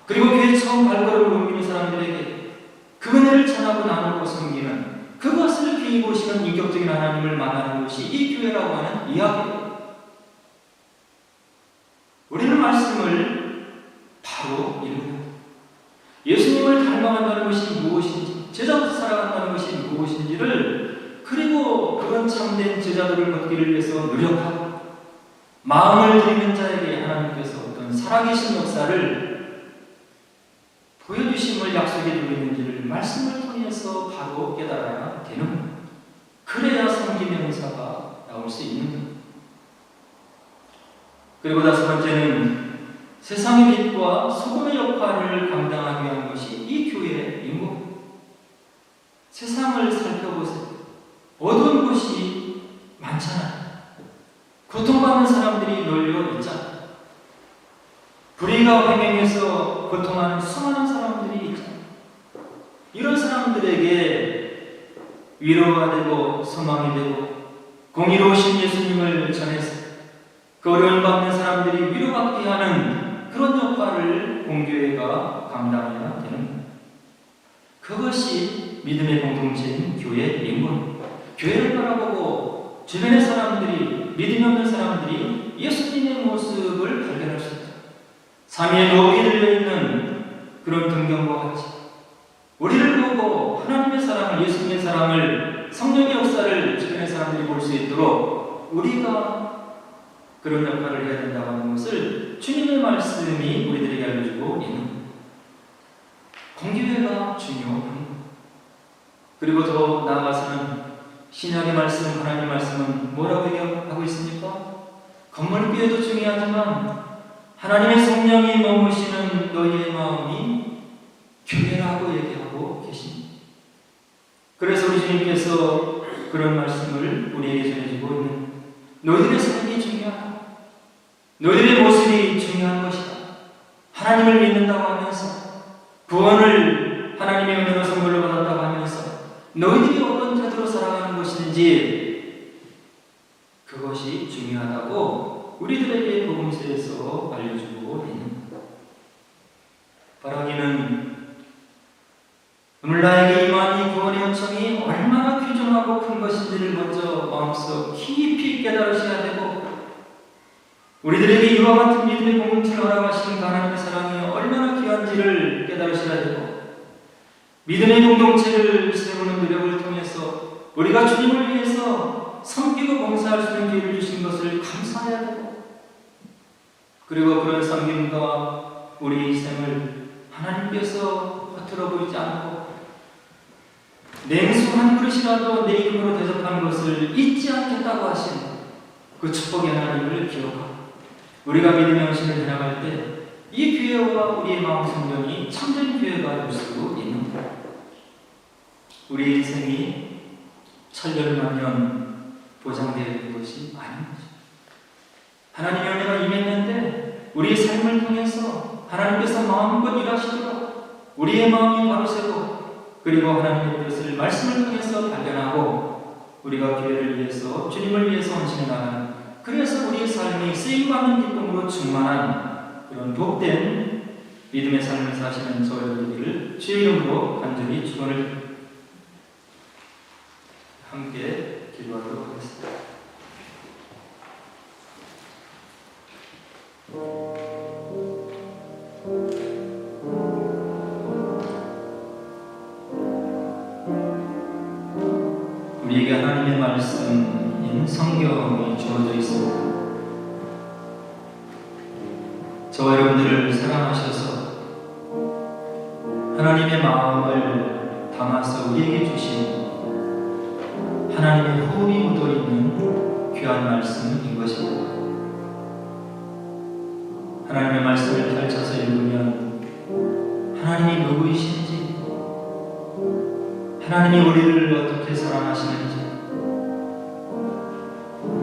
그리고 교회 처음 발걸음을 옮기는 사람들에게 그 은혜를 전하고 나누고 섬기는, 그것을 귀히 보시는 인격적인 하나님을 만나는 것이 이 교회라고 하는 이야기예요. 우리는 말씀을 바로 읽는, 예수님을 닮아간다는 것이 무엇인지, 제자로 살아간다는 것이 무엇인지를, 그리고 그런 참된 제자들을 걷기를 위해서 노력하고 마음을 드리는 자에게 하나님께서 어떤 살아계신 역사를 보여주심을 약속해주고 있는지를 말씀을 통해서 바로 깨달아야 되는 거예요. 그래야 섬김의 은사가 나올 수 있는 거예요. 그리고 다섯 번째는 세상의 빛과 소금의 역할을 감당하기 위한 것이 이 교회의 임무. 세상을 살펴보세요. 어두운 곳이 많잖아요. 고통받는 사람들이 널려 있잖아요. 불의가 횡행해서 고통하는 수많은 사람들이 있잖아요. 이런 사람들에게 위로가 되고 소망이 되고 공의로우신 예수님을 전해서 그 어려움 받는 사람들이 위로받게 하는 그런 역할을 공교회가 감당해야 되는 거예요. 그것이 믿음의 공동체인 교회의 임무입니다. 교회를 바라보고 주변의 사람들이, 믿음이 없는 사람들이 예수님의 모습을 발견할 수 있다. 삼위에 높이 들려있는 그런 등경과 같이 우리를 보고 하나님의 사랑을, 예수님의 사랑을, 성령의 역사를 주변의 사람들이 볼 수 있도록 우리가 그런 역할을 해야 된다고 하는 것을 주님의 말씀이 우리들에게 알려주고 있는 공교회가 중요합니다. 그리고 더 나아가서는 신약의 말씀, 하나님의 말씀은 뭐라고 얘기하고 있습니까? 건물교회도 중요하지만 하나님의 성령이 머무시는 너희의 마음이 교회라고 얘기하고 계십니다. 그래서 우리 주님께서 그런 말씀을 우리에게 전해주고 있는, 너희들의 삶이 중요하다. 너희들의 모습이 중요한 것이다. 하나님을 믿는다고 하면서, 구원을 하나님의 은혜로 선물로 받았다고 하면서 너희들이 어떤 태도로 살아가는 것인지, 그것이 중요하다고 우리들에게 복음서에서 알려주고 있는 것. 바라기는 오늘 나에게 임한 이 구원의 은총이 얼마나 귀중하고 큰 것인지를 먼저 마음속 깊이 깨달으셔야 되고, 우리들에게 이와 같은 믿음의 공동체를 허락하시는 하나님의 사랑이 얼마나 귀한지를 깨달으셔야 되고, 믿음의 공동체를 세우는 노력을 통해서 우리가 주님을 위해서 섬기고 봉사할 수 있는 기회를 주신 것을 감사해야 되고, 그리고 그런 섬김과 우리 인생을 하나님께서 허투루 보이지 않고 냉수 한 그릇이라도 내 이름으로 대접하는 것을 잊지 않겠다고 하신 그 축복의 하나님을 기억하고, 우리가 믿음의 헌신을 해나갈 때 이 교회와 우리의 마음 성령이 참된 교회가 될 수 있는 것. 우리 인생이 천년만년 보장되어 있는 것이 아닌 거죠. 하나님의 은혜가 임했는데 말씀을 통해서 하나님께서 마음껏 일하시도록 우리의 마음이 바로서고, 그리고 하나님의 뜻을 말씀을 통해서 발견하고 우리가 교회를 위해서, 주님을 위해서 헌신해 나가는, 그래서 우리의 삶이 쓰임받는 기쁨으로 충만한 그런 복된 믿음의 삶을 사시는 저와 여러분들을 주의 이름으로 간절히 축원을 함께 기도하도록 하겠습니다. 우리에게 하나님의 말씀인 성경이 주어져 있습니다. 저와 여러분들을 사랑하셔서 하나님의 마음을 담아서 우리에게 주신 하나님의 호흡이 묻어있는 귀한 말씀인 것입니다. 하나님의 말씀을 펼쳐서 읽으면 하나님이 누구이신지, 하나님이 우리를 어떻게 사랑하시는지,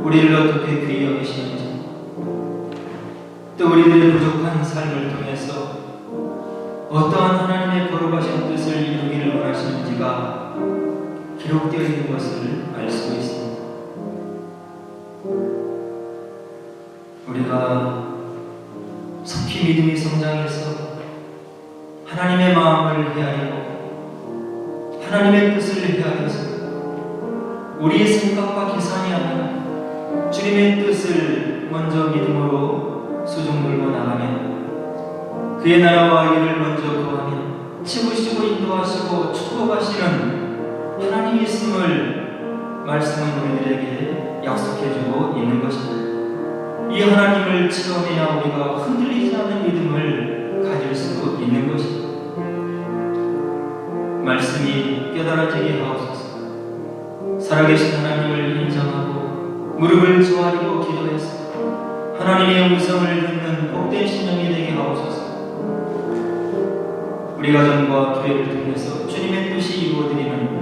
우리를 어떻게 귀히 여기시는지, 또 우리들의 부족한 삶을 통해서 어떠한 하나님의 거룩하신 뜻을 이루기를 원하시는지가 기록되어 있는 것을 알 수 있습니다. 우리가 속히 믿음이 성장해서 하나님의 마음을 헤아리고 하나님의 뜻을 헤아려서 우리의 생각과 계산이 아니라 주님의 뜻을 먼저 믿음으로 수종들고 나가며 그의 나라와 일을 먼저 구하며 치우시고 인도하시고 축복하시는 하나님이 있음을 말씀은 우리들에게 약속해주고 있는 것입니다. 이 하나님을 체험해야 우리가 흔들리지 않는 믿음을 가질 수 있는 것입니다. 말씀이 깨달아지게 하옵소서. 살아계신 하나님을 인정하고 무릎을 조아리고 기도해서 하나님의 음성을 듣는 복된 신령이 되게 하옵소서. 우리 가정과 교회를 통해서 주님의 뜻이 이루어드리는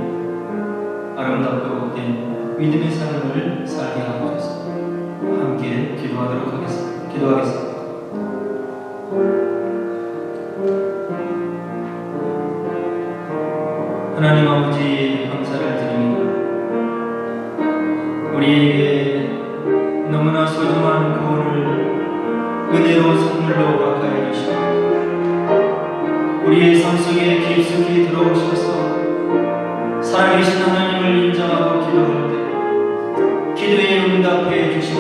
아름답고 복된 믿음의 삶을 살게 하옵소서. 함께 기도하도록 기도하겠습니다. 하나님 아버지, 감사를 드립니다. 우리에게 너무나 소중한 구원을 은혜로 선물로 허락하여 주시고 우리의 삶 속에 깊숙이 들어오셔서 살아계신 하나님을 인정하고 기도할 때 기도에 응답해 주시고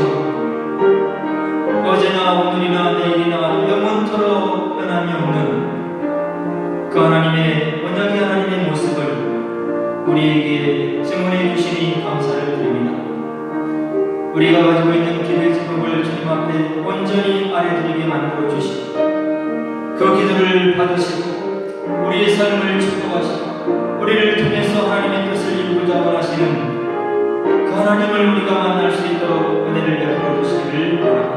어제나 오늘이나 내일이나 영원토록 변함이 없는 그 하나님의 언약의 하나님의 모습을 우리에게 증언해 주시니 감사를 드립니다. 우리가 가지고 있는 기도의 제목을 주님 앞에 온전히 아뢰드리게 만들어 주시고 그 기도를 받으시고 우리의 삶을 축복하시고 우리를 통해서 하나님의 뜻을 이루고자 원하시는 그 하나님을 우리가 만날 수 있도록 은혜를 베풀어 주시기를 바랍니다.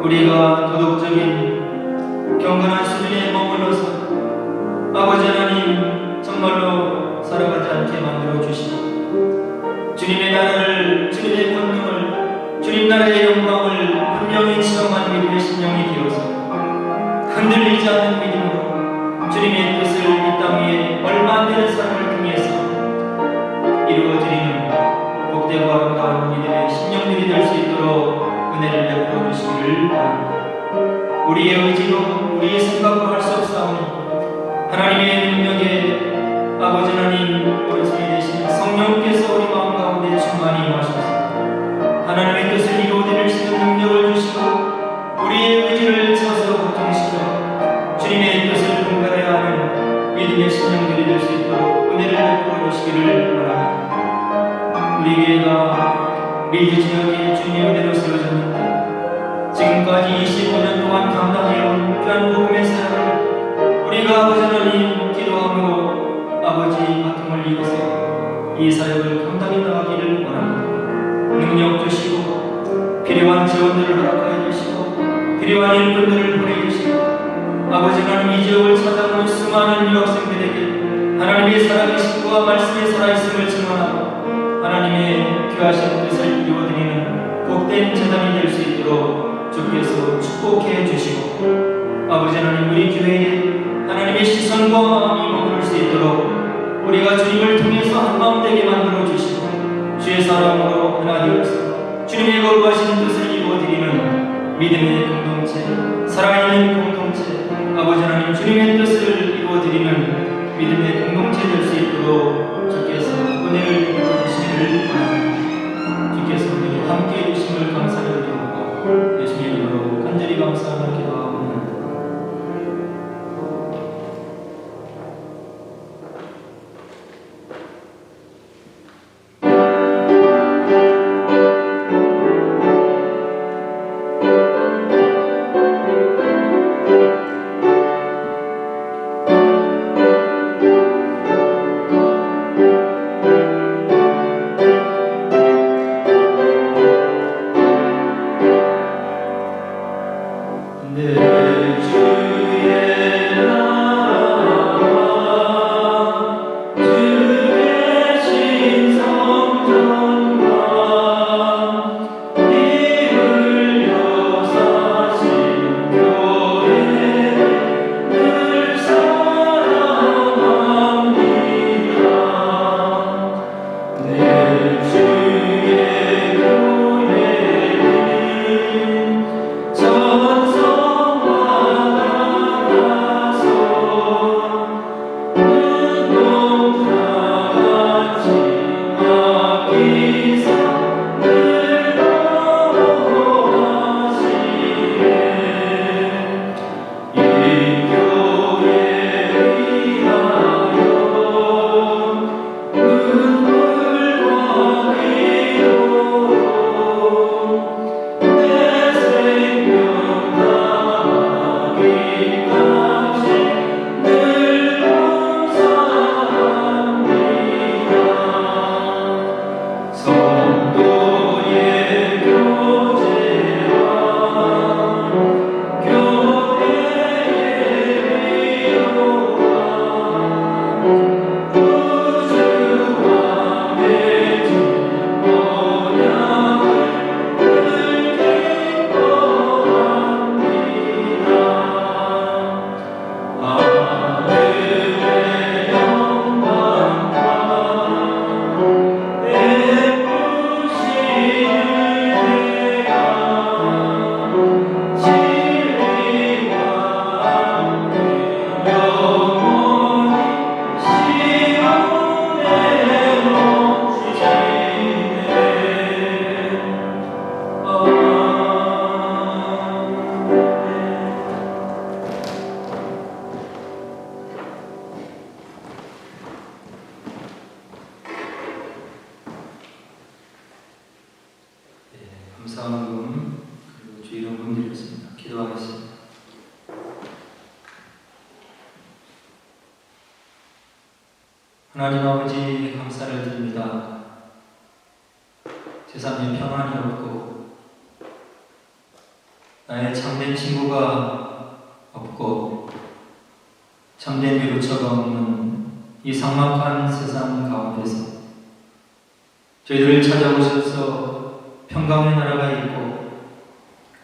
우리가 도덕적인 경건한 수준에 머물러서 아버지 하나님 정말로 살아가지 않게 만들어 주시고 주님의 나라를, 주님의 권능을, 주님 나라의 영광을 분명히 체험한 믿음의 심령이 되어서 흔들리지 않는 믿음으로 주님의 뜻을 이 땅 위에 얼마 안 되는 삶을 통해서 이루어드리는 복되고 아름다운 믿음의 심령들이 될 수 있도록 은혜를 베풀어 주시기를 바랍니다. 우리의 의지로 우리의 생각으로 할 수 없사오니 하나님의 능력에 아버지 하나님 오른손에 계신 성령께서 우리 마음 가운데 충만히 임하셔서 하나님의 뜻을 이루어드릴 수 있는 능력을 주시고 우리의 의지를 쳐서 걱정시켜 주님의 뜻을 분별해야 하는 믿음의 신령들이 될 수 있도록 은혜를 베풀어 주시기를 바랍니다. 우리 교회가 리드 지역에 주님의 은혜로 세워졌는데 지금까지 25년 동안 감당해온 귀한 복음의 사역을 우리가 아버지 하나님 기도하므로 아버지 바통을 이루어서 이 사역을 감당해 나가기를 원합니다. 능력 주시고 필요한 지원들을 허락하여 주시고 필요한 일꾼들을 보내주시고 아버지 하나님 이 지역을 찾아오는 수많은 유학생들에게 하나님의 살아계심과 말씀의 살아있음을 증언하고 하나님의 귀하신 뜻을 이루어드리는 복된 재단이 될 수 있도록 주 주께서 축복해 주시고 아버지 하나님 우리 교회에 하나님의 시선과 마음이 머무를 수 있도록 우리가 주님을 통해서 한마음 되게 만들어 주시고 주의 사랑으로 하나 되어서 주님의 거룩하신 뜻을 이루어드리는 믿음의 공동체, 살아있는 공동체, 아버지 하나님 주님의 뜻을 이루어드리는 믿음의 공동체 될 수 있도록 주께서 은혜를 주시기를 바랍니다. 주께서 우리 함께 해주심을 감사드리고 예수님 이름으로 간절히 감사하며 기도하옵나이다. 감사원금 그리고 주의론금 드리겠습니다. 기도하겠습니다. 하나님 아버지 감사를 드립니다. 세상에 평안이 없고 나의 참된 친구가 없고 참된 위로처가 없는 이 삭막한 세상 가운데서 저희들을 찾아오셔서 평강의 나라가 있고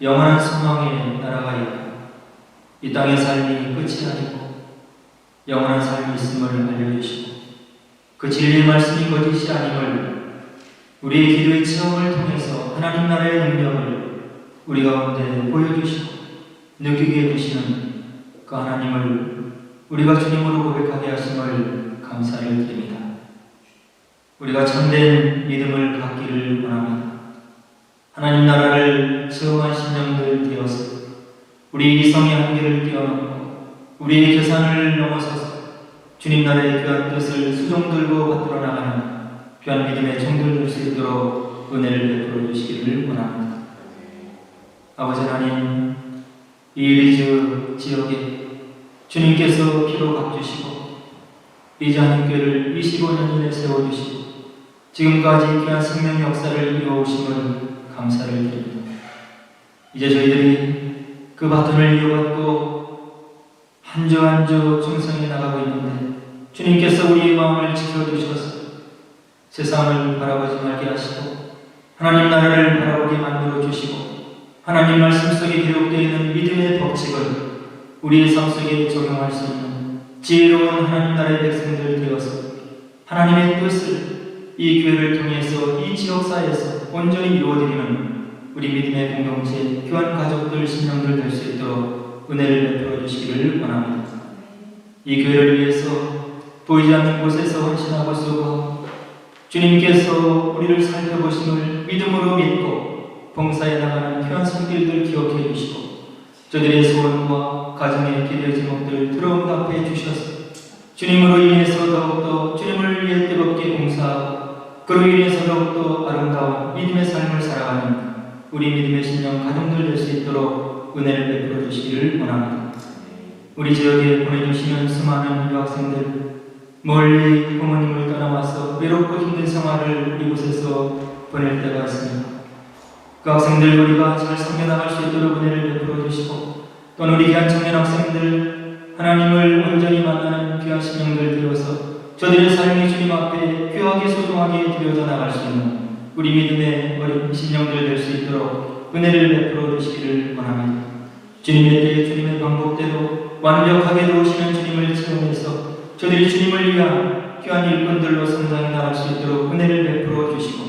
영원한 소망의 나라가 있고 이 땅의 삶이 끝이 아니고 영원한 삶이 있음을 알려주시고 그 진리의 말씀이 거짓이 아님을 우리의 기도의 체험을 통해서 하나님 나라의 능력을 우리 가운데 보여주시고 느끼게 해주시는 그 하나님을 우리가 주님으로 고백하게 하심을 감사를 드립니다. 우리가 참된 믿음을 갖기를 원합니다. 하나님 나라를 체험한 신령들 되어서 우리 이성의 한계를 뛰어넘고 우리의 계산을 넘어서서 주님 나라의 귀한 뜻을 수종들고 받들어 나가는 귀한 믿음의 종들 될 수 있도록 은혜를 베풀어 주시기를 원합니다. 아버지 하나님, 이 리즈 지역에 주님께서 피로 값주시고 리즈 한인교회를 25년 전에 세워주시고 지금까지 귀한 생명 역사를 이루어오심을 감사를 드립니다. 이제 저희들이 그 바톤을 이어받고 한 주 한 주 충성해 나가고 있는데 주님께서 우리의 마음을 지켜주셔서 세상을 바라보지 말게 하시고 하나님 나라를 바라보게 만들어 주시고 하나님 말씀 속에 기록되어 있는 믿음의 법칙을 우리의 삶 속에 적용할 수 있는 지혜로운 하나님 나라의 백성들 되어서 하나님의 뜻을 이 교회를 통해서 이 지역사회에서 온전히 이루어드리는 우리 믿음의 공동체, 교환 가족들, 신령들 될 수 있도록 은혜를 베풀어 주시기를 원합니다. 이 교회를 위해서 보이지 않는 곳에서 헌신하고 수고하고 주님께서 우리를 살펴보심을 믿음으로 믿고 봉사해 나가는 귀한 손길들 기억해 주시고 저들의 소원과 가정의 기대 제목들 들어응답해 주셔서 주님으로 인해서 더욱더 주님을 위해 뜨겁게 봉사하고 그로 인해서 더욱더 아름다운 믿음의 삶을 살아가는 우리 믿음의 신령 가정들 될 수 있도록 은혜를 베풀어 주시기를 원합니다. 우리 지역에 보내주시는 수많은 유학생들 멀리 부모님을 떠나와서 외롭고 힘든 생활을 이곳에서 보낼 때가 있습니다. 그 학생들 우리가 잘 섬겨나갈 수 있도록 은혜를 베풀어 주시고 또는 우리 귀한 청년 학생들 하나님을 온전히 만나는 귀한 신령들 되어서 저들의 삶이 주님 앞에 귀하게 소중하게 드려져 나갈 수 있는 우리 믿음의 어린 신령들 될 수 있도록 은혜를 베풀어 주시기를 원합니다. 주님의 때에 주님의 방법대로 완벽하게 도우시는 주님을 체험해서 저들이 주님을 위한 귀한 일꾼들로 성장해 나갈 수 있도록 은혜를 베풀어 주시고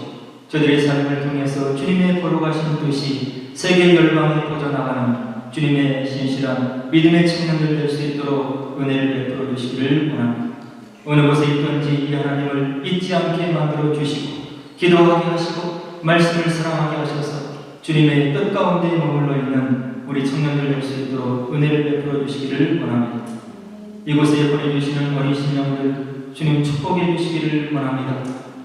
저들의 삶을 통해서 주님의 거룩하신 뜻이 세계 열방에 퍼져나가는 주님의 신실한 믿음의 청년들 될 수 있도록 은혜를 베풀어 주시기를 원합니다. 어느 곳에 있든지 이 하나님을 잊지 않게 만들어 주시고 기도하게 하시고 말씀을 사랑하게 하셔서 주님의 뜻 가운데 머물러 있는 우리 청년들 될 수 있도록 은혜를 베풀어 주시기를 원합니다. 이곳에 보내주시는 어린 신령들 주님 축복해 주시기를 원합니다.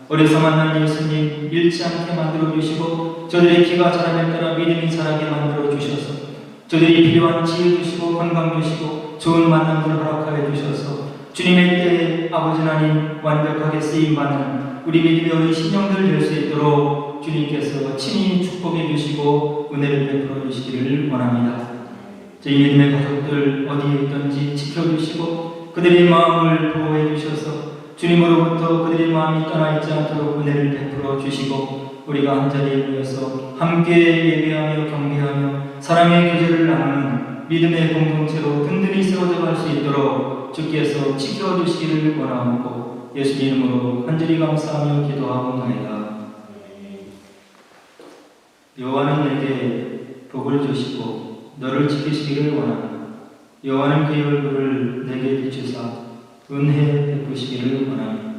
어려서 만난 예수님 잃지 않게 만들어 주시고 저들의 기가 자라날 따라 믿음이 자라게 만들어 주셔서 저들이 필요한 지혜 주시고 건강 주시고 좋은 만남을 허락하여 주셔서 주님의 때에 아버지 하나님 완벽하게 쓰임받는 우리 믿음의 어린 신령들 될 수 있도록 주님께서 친히 축복해 주시고 은혜를 베풀어 주시기를 원합니다. 저희 믿음의 가족들 어디에 있든지 지켜주시고 그들의 마음을 보호해 주셔서 주님으로부터 그들의 마음이 떠나 있지 않도록 은혜를 베풀어 주시고 우리가 한자리에 모여서 함께 예배하며 경배하며 사랑의 교제를 나누는 믿음의 공동체로 든든히 세워져 갈 수 있도록 주께서 지켜주시기를 원하고 예수님 이름으로 간절히 감사하며 기도하옵나이다. 여호와는 내게 복을 주시고 너를 지키시기를 원하노라. 여호와는 그의 얼굴을 내게 비추사 은혜 베푸시기를 원하노라.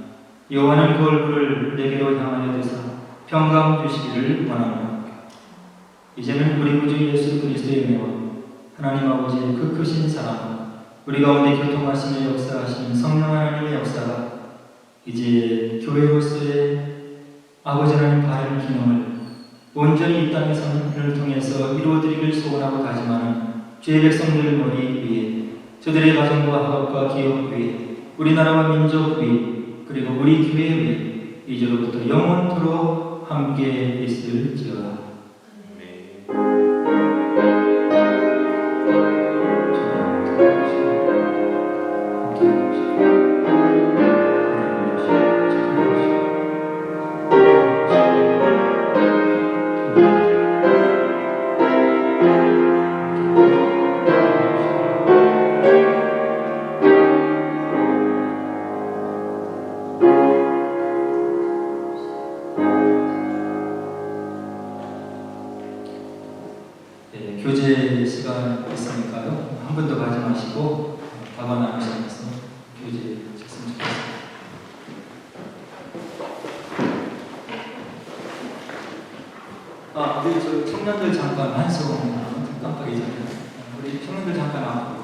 여호와는 그 얼굴을 내게로 향하여 드사 평강 주시기를 원하노라. 이제는 우리 구주 예수 그리스도의 은혜와 하나님 아버지의 그 크신 사랑 우리 가운데 교통하시며 역사하시는 성령 하나님의 역사가 이제 교회로서의 아버지 하나님 바른 기능을 온전히 이 땅의 삶을 통해서 이루어드리길 소원하고 다짐하는 주의 백성들 머리 위에 저들의 가정과 학업과 기업 위에 우리나라와 민족 위에 그리고 우리 교회 위에 이제로부터 영원토록 함께 있을지어다. 교제 시간 있으니까요. 한 번 더 가지 마시고 답안 나누시면서 교제 했으면 좋겠습니다. 우리 저 청년들 잠깐 한송 깜빡 잊었네요. 우리 청년들 잠깐 앞으로.